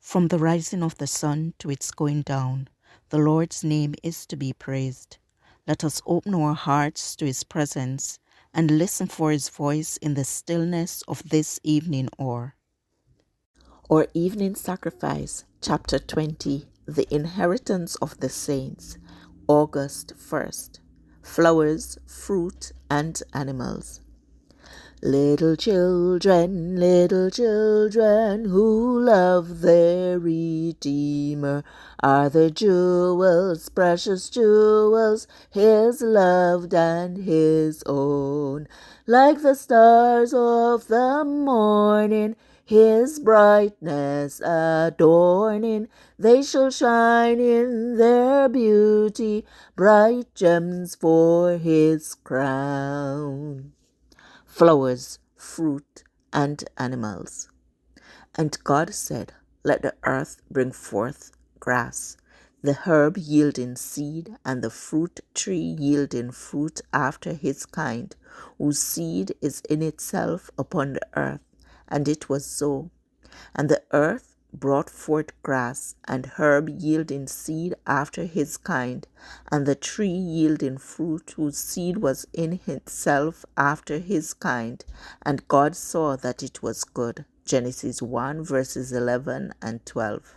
From the rising of the sun to its going down, the Lord's name is to be praised. Let us open our hearts to his presence and listen for his voice in the stillness of this evening hour. Our evening sacrifice, chapter 20, the inheritance of the saints, August 1st. Flowers, fruit, and animals. Little children who love their Redeemer are the jewels, precious jewels, his loved and his own. Like the stars of the morning, his brightness adorning, they shall shine in their beauty, bright gems for his crown. Flowers, fruit, and animals. And God said, let the earth bring forth grass, the herb yielding seed, and the fruit tree yielding fruit after his kind, whose seed is in itself upon the earth. And it was so. And the earth brought forth grass, and herb yielding seed after his kind, and the tree yielding fruit whose seed was in itself after his kind. And God saw that it was good. Genesis 1 verses 11 and 12.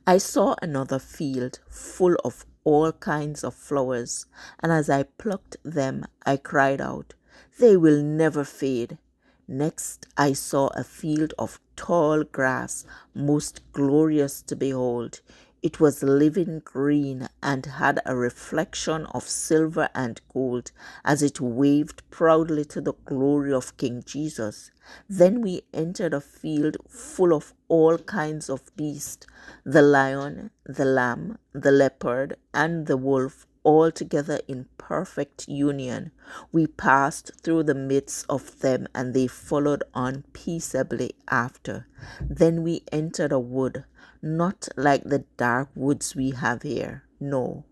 I saw another field full of all kinds of flowers, and as I plucked them, I cried out, they will never fade. Next I saw a field of tall grass, most glorious to behold. It was living green and had a reflection of silver and gold as it waved proudly to the glory of King Jesus. Then we entered a field full of all kinds of beasts, the lion, the lamb, the leopard, and the wolf, all together in perfect union. We passed through the midst of them, and they followed on peaceably after. Then we entered a wood, not like the dark woods we have here. No,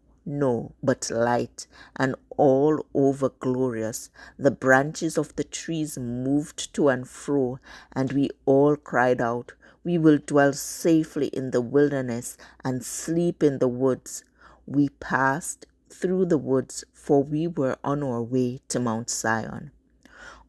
but light and all over glorious. The branches of the trees moved to and fro, and we all cried out, we will dwell safely in the wilderness and sleep in the woods. We passed through the woods, for we were on our way to Mount Zion.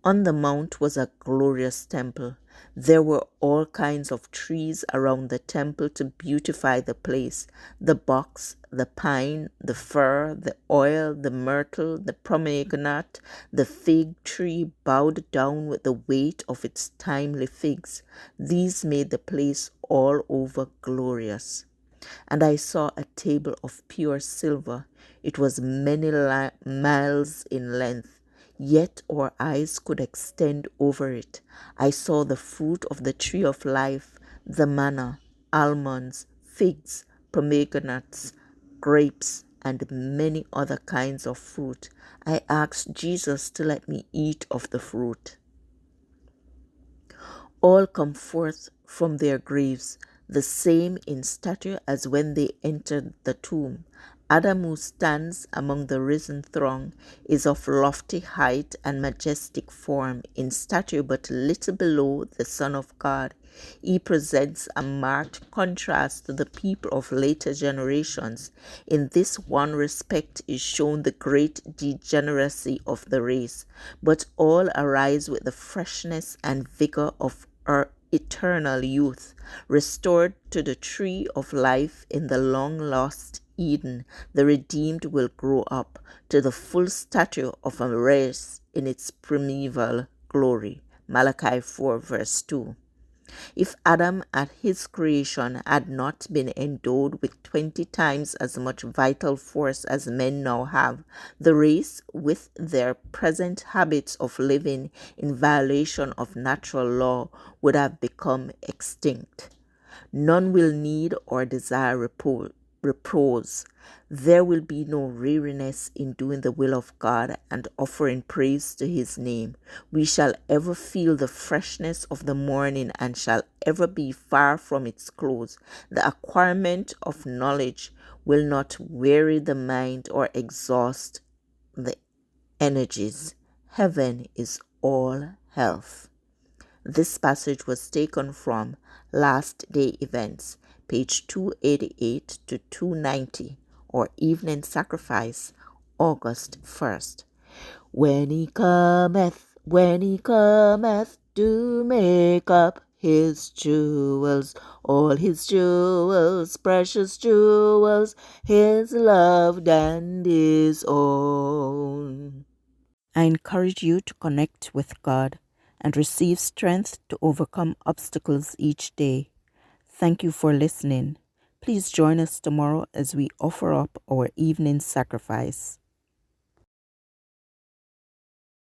On the mount was a glorious temple. There were all kinds of trees around the temple to beautify the place: the box, the pine, the fir, the oil, the myrtle, the pomegranate. The fig tree bowed down with the weight of its timely figs. These made the place all over glorious. And I saw a table of pure silver. It was many miles in length, yet our eyes could extend over it. I saw the fruit of the tree of life, the manna, almonds, figs, pomegranates, grapes, and many other kinds of fruit. I asked Jesus to let me eat of the fruit. All come forth from their graves, the same in stature as when they entered the tomb. Adam, who stands among the risen throng, is of lofty height and majestic form, in stature but little below the Son of God. He presents a marked contrast to the people of later generations. In this one respect is shown the great degeneracy of the race, but all arise with the freshness and vigor of our eternal youth, restored to the tree of life in the long-lost Eden. The redeemed will grow up to the full stature of a race in its primeval glory. Malachi 4 verse 2. If Adam at his creation had not been endowed with 20 times as much vital force as men now have, the race, with their present habits of living in violation of natural law, would have become extinct. None will need or desire repose. There will be no weariness in doing the will of God and offering praise to his name. We shall ever feel the freshness of the morning and shall ever be far from its close. The acquirement of knowledge will not weary the mind or exhaust the energies. Heaven is all health. This passage was taken from Last Day Events, page 288 to 290, or Evening Sacrifice, August 1st. When he cometh to make up his jewels, all his jewels, precious jewels, his loved and his own. I encourage you to connect with God and receive strength to overcome obstacles each day. Thank you for listening. Please join us tomorrow as we offer up our evening sacrifice.